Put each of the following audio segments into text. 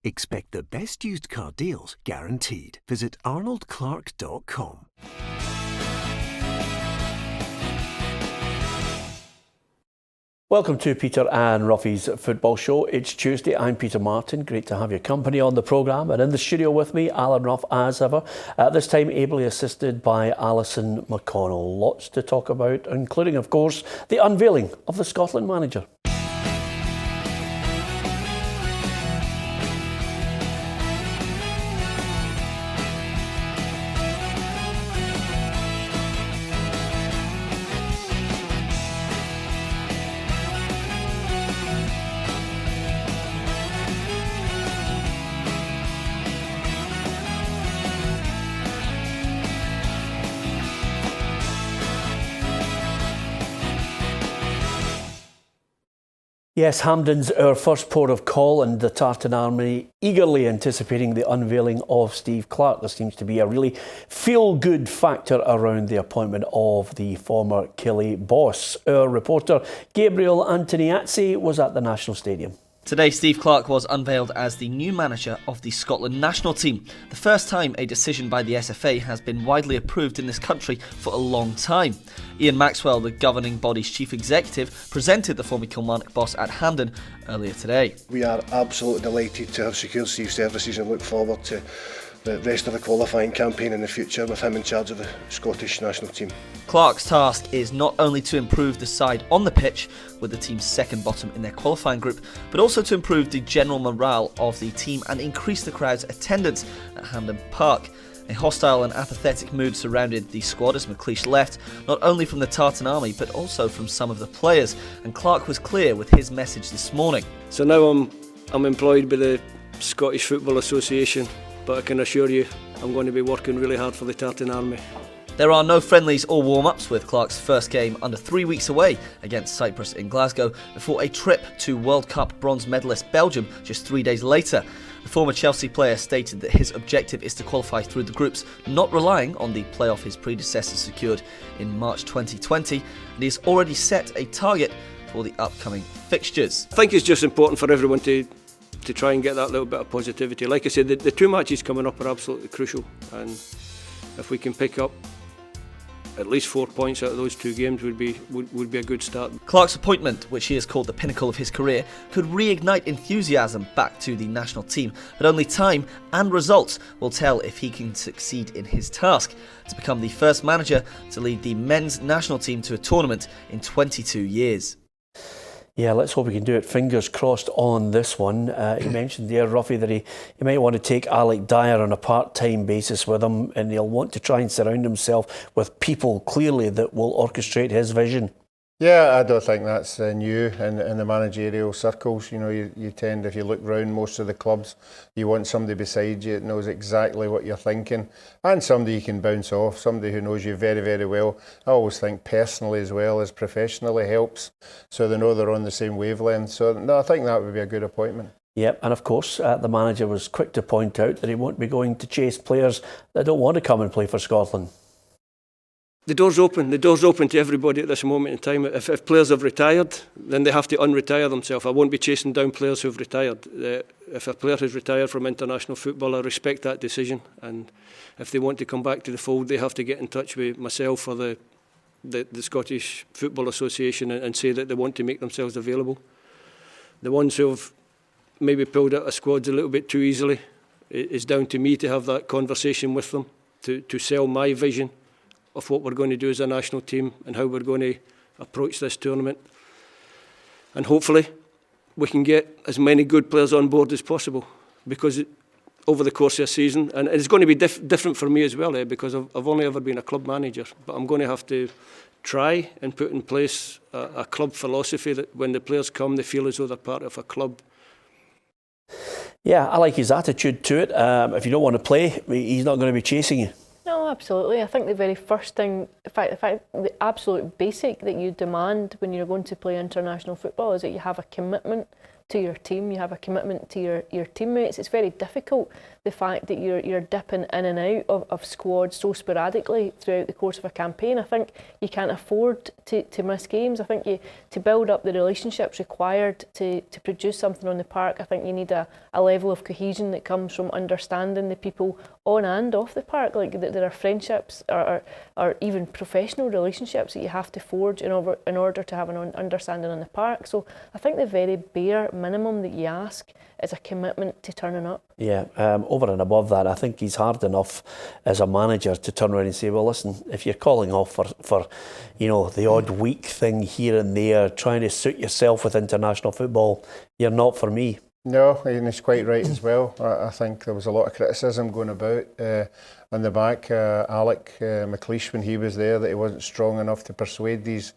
Expect the best used car deals guaranteed. Visit arnoldclarke.com. Welcome to Peter and Roughie's Football Show. It's Tuesday. I'm Peter Martin. Great to have your company on the programme. And in the studio with me, Alan Rough, as ever. This time ably assisted by Alison McConnell. Lots to talk about, including, of course, the unveiling of the Scotland manager. Yes, Hampden's our first port of call, and the Tartan Army eagerly anticipating the unveiling of Steve Clarke. There seems to be a really feel-good factor around the appointment of the former Caley boss. Our reporter Gabriel Antoniazzi was at the National Stadium. Today, Steve Clarke was unveiled as the new manager of the Scotland national team. The first time a decision by the SFA has been widely approved in this country for a long time. Ian Maxwell, the governing body's chief executive, presented the former Kilmarnock boss at Hampden earlier today. We are absolutely delighted to have secured Steve's services and look forward to the rest of the qualifying campaign in the future with him in charge of the Scottish national team. Clarke's task is not only to improve the side on the pitch, with the team's second bottom in their qualifying group, but also to improve the general morale of the team and increase the crowd's attendance at Hampden Park. A hostile and apathetic mood surrounded the squad as McLeish left, not only from the Tartan Army but also from some of the players, and Clarke was clear with his message this morning. So now I'm employed by the Scottish Football Association, but I can assure you I'm going to be working really hard for the Tartan Army. There are no friendlies or warm-ups, with Clarke's first game under 3 weeks away against Cyprus in Glasgow before a trip to World Cup bronze medalist Belgium just 3 days later. The former Chelsea player stated that his objective is to qualify through the groups, not relying on the playoff his predecessor secured in March 2020, and he has already set a target for the upcoming fixtures. I think it's just important for everyone to try and get that little bit of positivity. Like I said, the two matches coming up are absolutely crucial, and if we can pick up at least 4 points out of those two games would be a good start. Clarke's appointment, which he has called the pinnacle of his career, could reignite enthusiasm back to the national team, but only time and results will tell if he can succeed in his task to become the first manager to lead the men's national team to a tournament in 22 years. Yeah, let's hope we can do it. Fingers crossed on this one. He mentioned there, Roughie, that he might want to take Alec Dyer on a part-time basis with him, and he'll want to try and surround himself with people, clearly, that will orchestrate his vision. Yeah, I don't think that's new in the managerial circles. You know, you tend, if you look round most of the clubs, you want somebody beside you that knows exactly what you're thinking, and somebody you can bounce off, somebody who knows you very, very well. I always think personally as well as professionally helps, so they know they're on the same wavelength. So no, I think that would be a good appointment. Yep, and of course, the manager was quick to point out that he won't be going to chase players that don't want to come and play for Scotland. The door's open. The door's open to everybody at this moment in time. If players have retired, then they have to unretire themselves. I won't be chasing down players who've retired. If a player has retired from international football, I respect that decision. And if they want to come back to the fold, they have to get in touch with myself or the Scottish Football Association and say that they want to make themselves available. The ones who have maybe pulled out of squads a little bit too easily, it's down to me to have that conversation with them, to sell my vision of what we're going to do as a national team and how we're going to approach this tournament. And hopefully we can get as many good players on board as possible, because over the course of a season, and it's going to be different for me as well, because I've only ever been a club manager, but I'm going to have to try and put in place a club philosophy that when the players come, they feel as though they're part of a club. Yeah, I like his attitude to it. If you don't want to play, he's not going to be chasing you. No, absolutely. I think the very first thing, the absolute basic that you demand when you're going to play international football is that you have a commitment to your team, you have a commitment to your teammates. It's very difficult, the fact that you're dipping in and out of squads so sporadically throughout the course of a campaign. I think you can't afford to miss games. I think to build up the relationships required to produce something on the park, I think you need a level of cohesion that comes from understanding the people on and off the park. Like there are friendships or even professional relationships that you have to forge in order to have an understanding on the park. So I think the very bare minimum that you ask is a commitment to turning up. Yeah, over and above that, I think he's hard enough as a manager to turn around and say, well, listen, if you're calling off for the odd week thing here and there, trying to suit yourself with international football, you're not for me. No, and he's quite right as well. I think there was a lot of criticism going about on the back. Alec McLeish, when he was there, that he wasn't strong enough to persuade these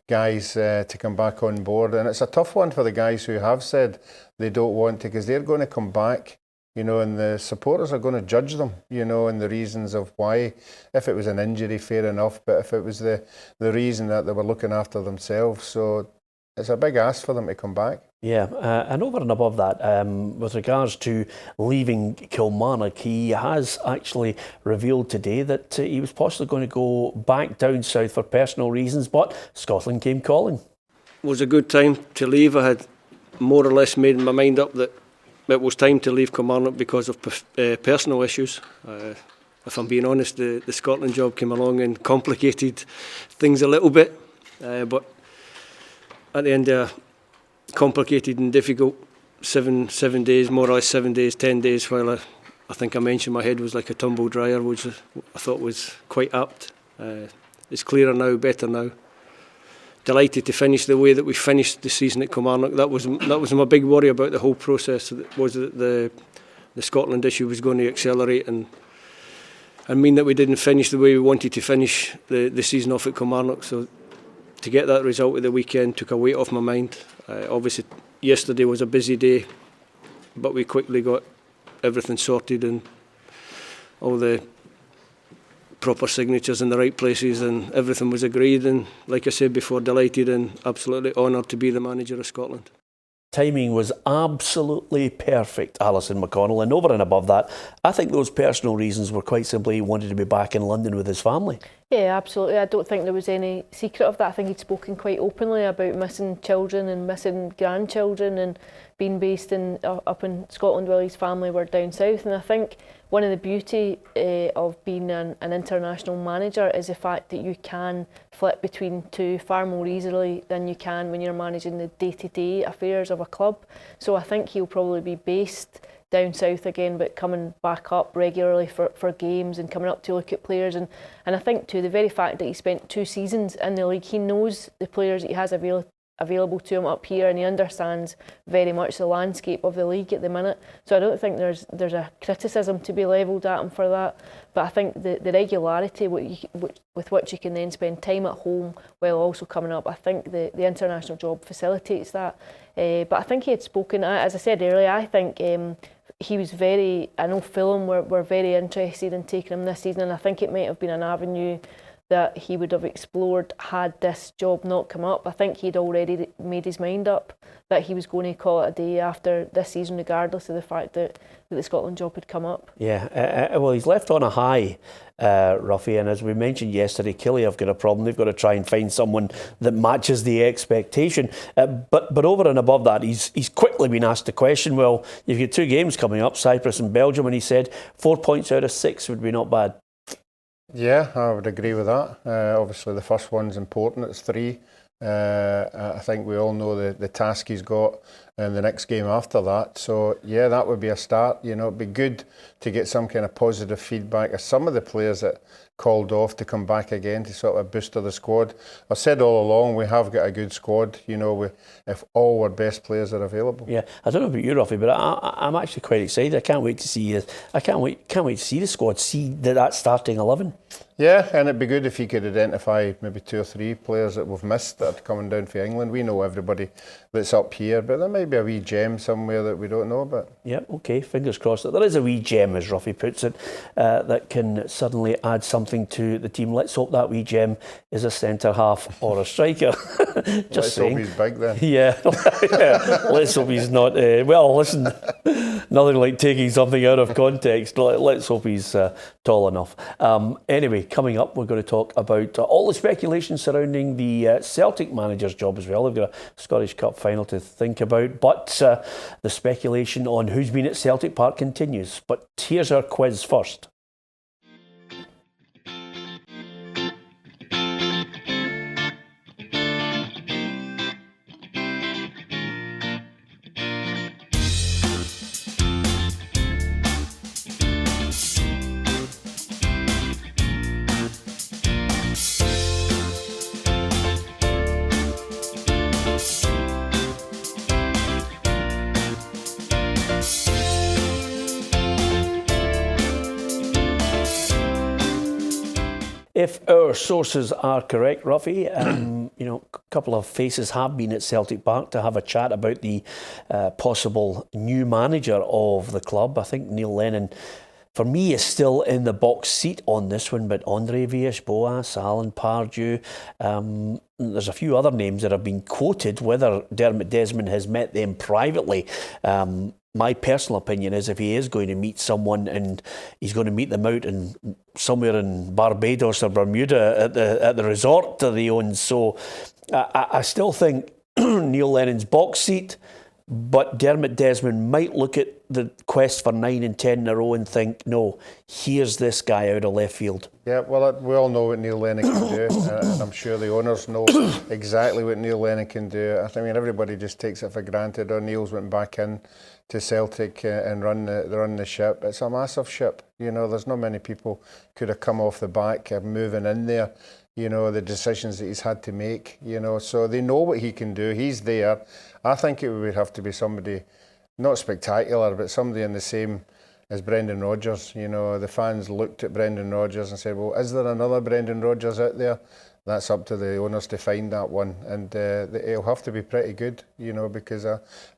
guys to come back on board. And it's a tough one for the guys who have said they don't want to, because they're going to come back, and the supporters are going to judge them, and the reasons of why. If it was an injury, fair enough, but if it was the reason that they were looking after themselves, so it's a big ask for them to come back. Yeah, and over and above that, with regards to leaving Kilmarnock, he has actually revealed today that he was possibly going to go back down south for personal reasons, but Scotland came calling. It was a good time to leave. I had more or less made my mind up that it was time to leave Kilmarnock because of personal issues. If I'm being honest, the Scotland job came along and complicated things a little bit, but at the end of complicated and difficult 7 days, more or less 7 days, 10 days, while I think I mentioned my head was like a tumble dryer, which I thought was quite apt. It's clearer now, better now. Delighted to finish the way that we finished the season at Kilmarnock. That was my big worry about the whole process, was that the Scotland issue was going to accelerate and mean that we didn't finish the way we wanted to finish the season off at Kilmarnock. So to get that result at the weekend took a weight off my mind. Obviously, yesterday was a busy day, but we quickly got everything sorted and all the proper signatures in the right places, and everything was agreed. And like I said before, delighted and absolutely honoured to be the manager of Scotland. Timing was absolutely perfect, Alison McConnell, and over and above that, I think those personal reasons were quite simply he wanted to be back in London with his family. Yeah, absolutely. I don't think there was any secret of that. I think he'd spoken quite openly about missing children and missing grandchildren and being based up in Scotland while his family were down south. And I think one of the beauty of being an international manager is the fact that you can flip between two far more easily than you can when you're managing the day-to-day affairs of a club. So I think he'll probably be based down south again, but coming back up regularly for games and coming up to look at players. And I think too, the very fact that he spent 2 seasons in the league, he knows the players that he has available to him up here, and he understands very much the landscape of the league at the minute. So I don't think there's a criticism to be levelled at him for that. But I think the regularity with which you can then spend time at home while also coming up, I think the international job facilitates that. But I think he had spoken, as I said earlier, I think he was I know Fulham were very interested in taking him this season, and I think it might have been an avenue that he would have explored had this job not come up. I think he'd already made his mind up that he was going to call it a day after this season, regardless of the fact that the Scotland job had come up. Yeah, well, he's left on a high, Roughie, and as we mentioned yesterday, Caley have got a problem. They've got to try and find someone that matches the expectation. But over and above that, he's quickly been asked the question, well, you've got 2 games coming up, Cyprus and Belgium, and he said 4 points out of 6 would be not bad. Yeah, I would agree with that. Obviously, the first one's important. It's 3. I think we all know the task he's got in the next game after that. So, yeah, that would be a start. It'd be good to get some kind of positive feedback of some of the players that called off to come back again to sort of boost the squad. I've said all along, we have got a good squad, if all our best players are available. Yeah, I don't know about you, Roughie, but I'm actually quite excited. I can't wait to see to see the squad, see that starting 11. Yeah, and it'd be good if you could identify maybe 2 or 3 players that we've missed that are coming down for England. We know everybody that's up here, but there might be a wee gem somewhere that we don't know about. Yep, okay, fingers crossed that there is a wee gem, as Roughie puts it, that can suddenly add something to the team. Let's hope that wee gem is a centre-half or a striker. Let's hope he's big then. Yeah, yeah. Let's hope he's not... well, listen, nothing like taking something out of context. Let's hope he's tall enough. Anyway, coming up, we're going to talk about all the speculation surrounding the Celtic manager's job as well. They've got a Scottish Cup final to think about, but the speculation on who's been at Celtic Park continues. But here's our quiz first. If our sources are correct, Roughie, a couple of faces have been at Celtic Park to have a chat about the possible new manager of the club. I think Neil Lennon, for me, is still in the box seat on this one, but Andre Villas-Boas, Alan Pardew, there's a few other names that have been quoted. Whether Dermot Desmond has met them privately, my personal opinion is if he is going to meet someone and he's going to meet them out in somewhere in Barbados or Bermuda at the resort that they own. So I still think Neil Lennon's box seat, but Dermot Desmond might look at the quest for 9 and 10 in a row and think, no, here's this guy out of left field. Yeah, well, we all know what Neil Lennon can do, and I'm sure the owners know exactly what Neil Lennon can do. I mean, everybody just takes it for granted. Neil's went back in to Celtic and run the ship. It's a massive ship. There's not many people could have come off the back moving in there. The decisions that he's had to make. So they know what he can do. He's there. I think it would have to be somebody not spectacular, but somebody in the same as Brendan Rodgers. The fans looked at Brendan Rodgers and said, well, is there another Brendan Rodgers out there? That's up to the owners to find that one, and it'll have to be pretty good, because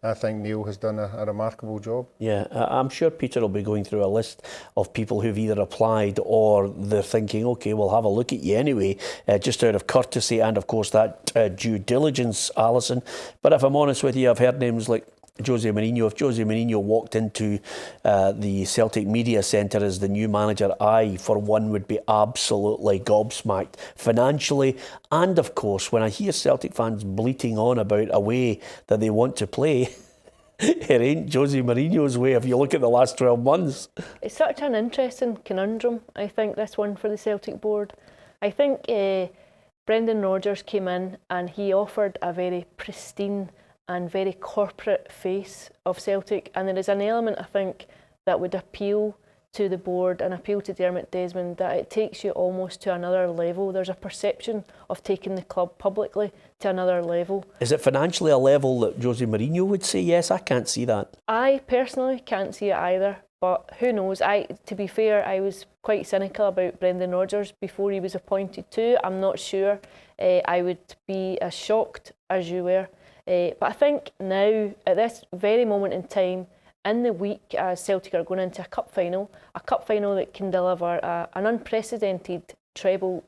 I think Neil has done a remarkable job. Yeah, I'm sure Peter will be going through a list of people who've either applied or they're thinking, OK, we'll have a look at you anyway, just out of courtesy and, of course, that due diligence, Alison. But if I'm honest with you, I've heard names like Jose Mourinho. If Jose Mourinho walked into the Celtic Media Centre as the new manager, I, for one, would be absolutely gobsmacked financially. And, of course, when I hear Celtic fans bleating on about a way that they want to play, it ain't Jose Mourinho's way if you look at the last 12 months. It's such an interesting conundrum, I think, this one for the Celtic board. I think Brendan Rodgers came in and he offered a very pristine and very corporate face of Celtic, and there is an element, I think, that would appeal to the board and appeal to Dermot Desmond, that it takes you almost to another level. There's a perception of taking the club publicly to another level. Is it financially a level that Jose Mourinho would say yes? I can't see that. I personally can't see it either, but who knows? To be fair, I was quite cynical about Brendan Rodgers before he was appointed too. I'm not sure I would be as shocked as you were. But I think now, at this very moment in time, in the week as Celtic are going into a cup final that can deliver an unprecedented treble,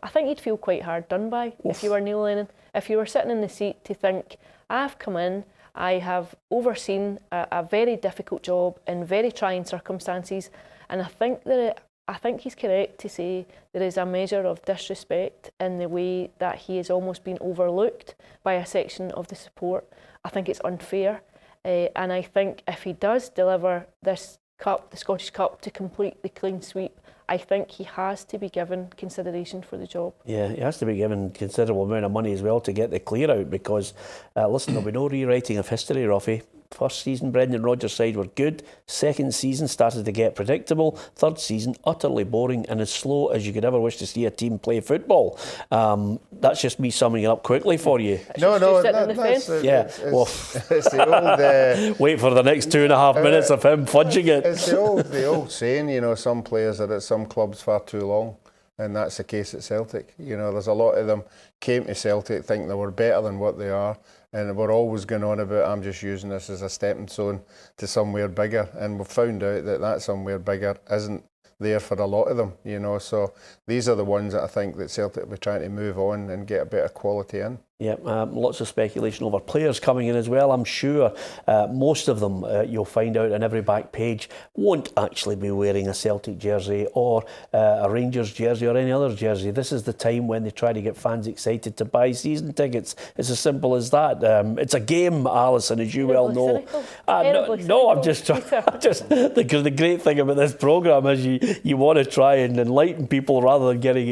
I think you'd feel quite hard done by if you were Neil Lennon. If you were sitting in the seat to think, I've come in, I have overseen a very difficult job in very trying circumstances, and I think he's correct to say there is a measure of disrespect in the way that he has almost been overlooked by a section of the support. I think it's unfair, and I think if he does deliver this cup, the Scottish Cup, to complete the clean sweep, I think he has to be given consideration for the job. Yeah, he has to be given considerable amount of money as well to get the clear out, because, listen, there'll be no rewriting of history, Roughie. First season, Brendan Rodgers' side were good. Second season started to get predictable. Third season, utterly boring and as slow as you could ever wish to see a team play football. That's just me summing it up quickly for you. It's the old... Wait for the next 2.5 minutes of him fudging it. It's the old saying, some players are at some clubs far too long. And that's the case at Celtic. There's a lot of them came to Celtic thinking they were better than what they are, And we're always going on about, I'm just using this as a stepping stone to somewhere bigger. And we've found out that that somewhere bigger isn't there for a lot of them, you know. So these are the ones that I think that Celtic will be trying to move on and get a bit of quality in. Yeah, lots of speculation over players coming in as well. I'm sure most of them, you'll find out on every back page, won't actually be wearing a Celtic jersey or a Rangers jersey or any other jersey. This is the time when they try to get fans excited to buy season tickets. It's as simple as that. It's a game, Alison, as you well know. No, I'm just the great thing about this programme is you want to try and enlighten people rather than getting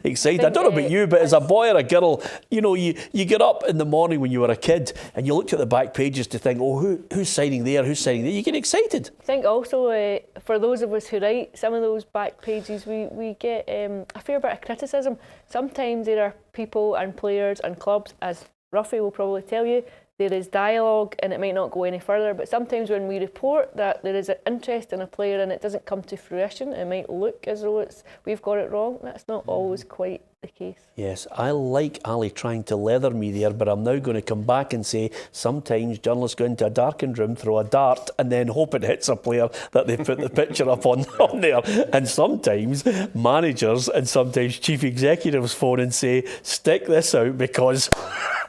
excited. I don't know about you, but as a boy or a girl, you know, you get up in the morning when you were a kid and you looked at the back pages to think, oh, who's signing there, who's signing there? You get excited. I think also for those of us who write some of those back pages, we get a fair bit of criticism. Sometimes there are people and players and clubs, as Roughie will probably tell you, there is dialogue and it might not go any further, but sometimes when we report that there is an interest in a player and it doesn't come to fruition, it might look as though we've got it wrong. That's not always quite the case. Yes, I like Olly trying to leather me there, but I'm now going to come back and say sometimes journalists go into a darkened room, throw a dart and then hope it hits a player that they put the picture up on there. And sometimes managers and sometimes chief executives phone and say, stick this out because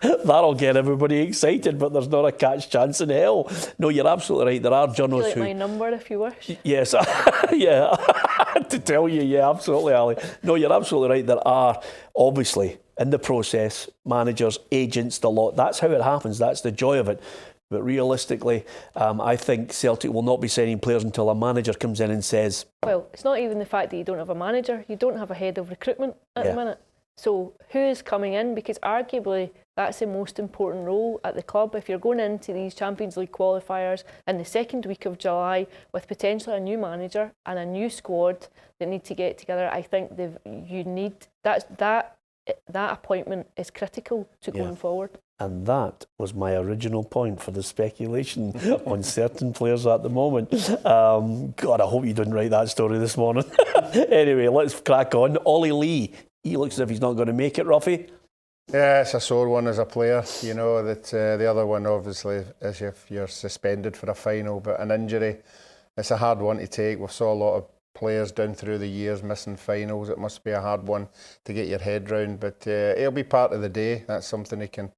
that'll get everybody excited, but there's not a catch chance in hell. No, you're absolutely right. There are journalists who... my number if you wish. Yes, yeah, to tell you, yeah, absolutely, Olly. No, you're absolutely right. There are, obviously, in the process, managers, agents, the lot. That's how it happens. That's the joy of it. But realistically, I think Celtic will not be signing players until a manager comes in and says... Well, it's not even the fact that you don't have a manager. You don't have a head of recruitment at the minute. So who is coming in? Because arguably that's the most important role at the club. If you're going into these Champions League qualifiers in the second week of July with potentially a new manager and a new squad that need to get together, I think that appointment is critical to going forward. And that was my original point for the speculation on certain players at the moment. God, I hope you didn't write that story this morning. Anyway, let's crack on. Olly Lee. He looks as if he's not going to make it, Roughie. Yeah, it's a sore one as a player, you know, that the other one obviously is if you're suspended for a final, but an injury, it's a hard one to take. We've saw a lot of players down through the years missing finals. It must be a hard one to get your head round, but it'll be part of the day. That's something he can,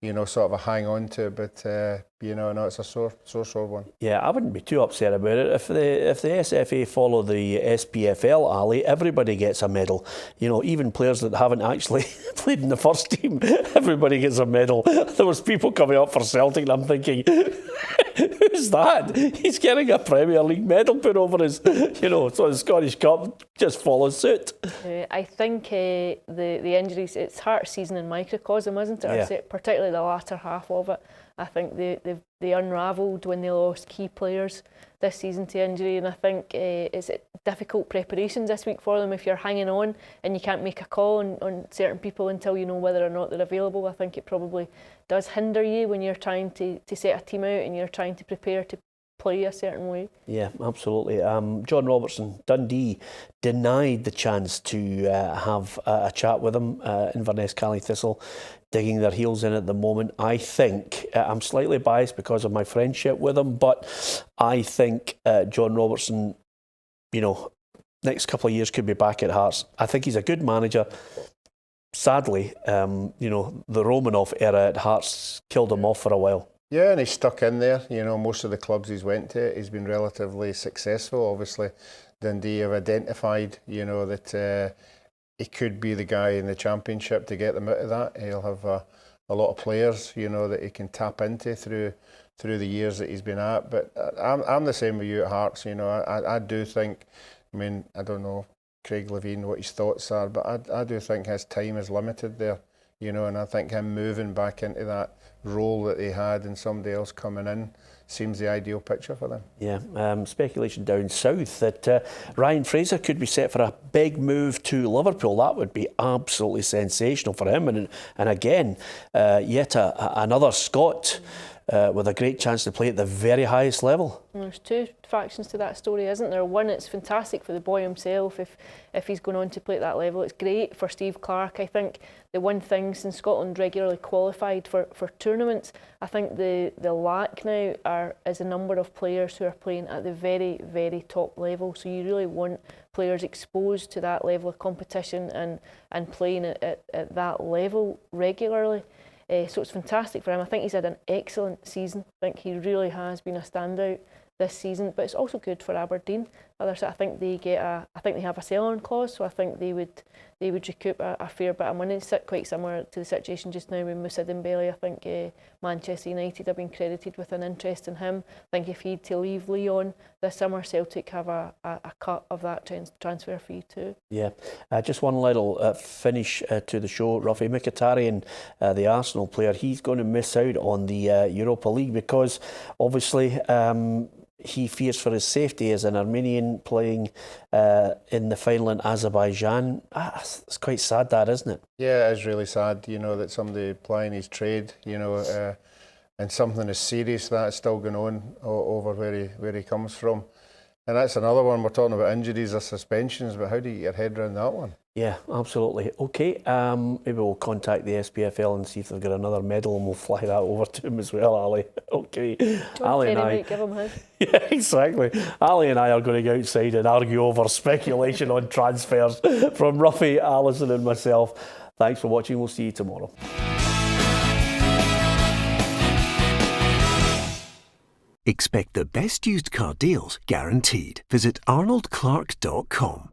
you know, sort of hang on to, but you know, no, it's a sore one. Yeah, I wouldn't be too upset about it. If the SFA follow the SPFL, Olly, everybody gets a medal. You know, even players that haven't actually played in the first team, everybody gets a medal. There was people coming up for Celtic and I'm thinking, who's that? He's getting a Premier League medal put over his, you know, so the Scottish Cup just follows suit. I think the injuries, it's heart season in microcosm, isn't it? Yeah. Particularly the latter half of it. I think they unravelled when they lost key players this season to injury, and I think it's difficult preparations this week for them. If you're hanging on and you can't make a call on certain people until you know whether or not they're available, I think it probably does hinder you when you're trying to set a team out and you're trying to prepare to play a certain way. Yeah, absolutely. John Robertson, Dundee, denied the chance to have a chat with him. Inverness, Caley, Thistle, digging their heels in at the moment. I think, I'm slightly biased because of my friendship with him, but I think John Robertson, you know, next couple of years could be back at Hearts. I think he's a good manager. Sadly, you know, the Romanov era at Hearts killed him off for a while. Yeah, and he's stuck in there. You know, most of the clubs he's went to, he's been relatively successful. Obviously, Dundee have identified, you know, that he could be the guy in the Championship to get them out of that. He'll have a lot of players, you know, that he can tap into through the years that he's been at. But I'm the same with you at Hearts. You know, I do think, I mean, I don't know, Craig Levine, what his thoughts are, but I do think his time is limited there. You know, and I think him moving back into that role that he had and somebody else coming in seems the ideal picture for them. Yeah, speculation down south that Ryan Fraser could be set for a big move to Liverpool. That would be absolutely sensational for him. And again, yet another Scot with a great chance to play at the very highest level. And there's two factions to that story, isn't there? One, it's fantastic for the boy himself if he's going on to play at that level. It's great for Steve Clarke. I think the one thing, since Scotland regularly qualified for tournaments, I think the lack now is a number of players who are playing at the very, very top level. So you really want players exposed to that level of competition and playing at that level regularly. So it's fantastic for him. I think he's had an excellent season. I think he really has been a standout this season. But it's also good for Aberdeen. I think they have a sell-on clause, so I think they would recoup a fair bit of money. It's quite similar to the situation just now with Moussa Dembele. I think Manchester United have been credited with an interest in him. I think if he'd to leave Lyon this summer, Celtic have a cut of that transfer fee too. Yeah, just one little finish to the show. Roughie, Mkhitaryan, the Arsenal player, he's going to miss out on the Europa League because obviously he fears for his safety as an Armenian playing in the final in Azerbaijan. It's quite sad, that, isn't it? Yeah, it is really sad, that somebody playing his trade, and something as serious that's still going on over where he comes from. And that's another one. We're talking about injuries or suspensions, but how do you get your head around that one? Yeah, absolutely. Okay, maybe we'll contact the SPFL and see if they've got another medal, and we'll fly that over to him as well, Olly. Okay. Olly and I give him his. Yeah, exactly. Olly and I are going to go outside and argue over speculation on transfers from Roughie, Alison and myself. Thanks for watching. We'll see you tomorrow. Expect the best used car deals guaranteed. Visit arnoldclarke.com.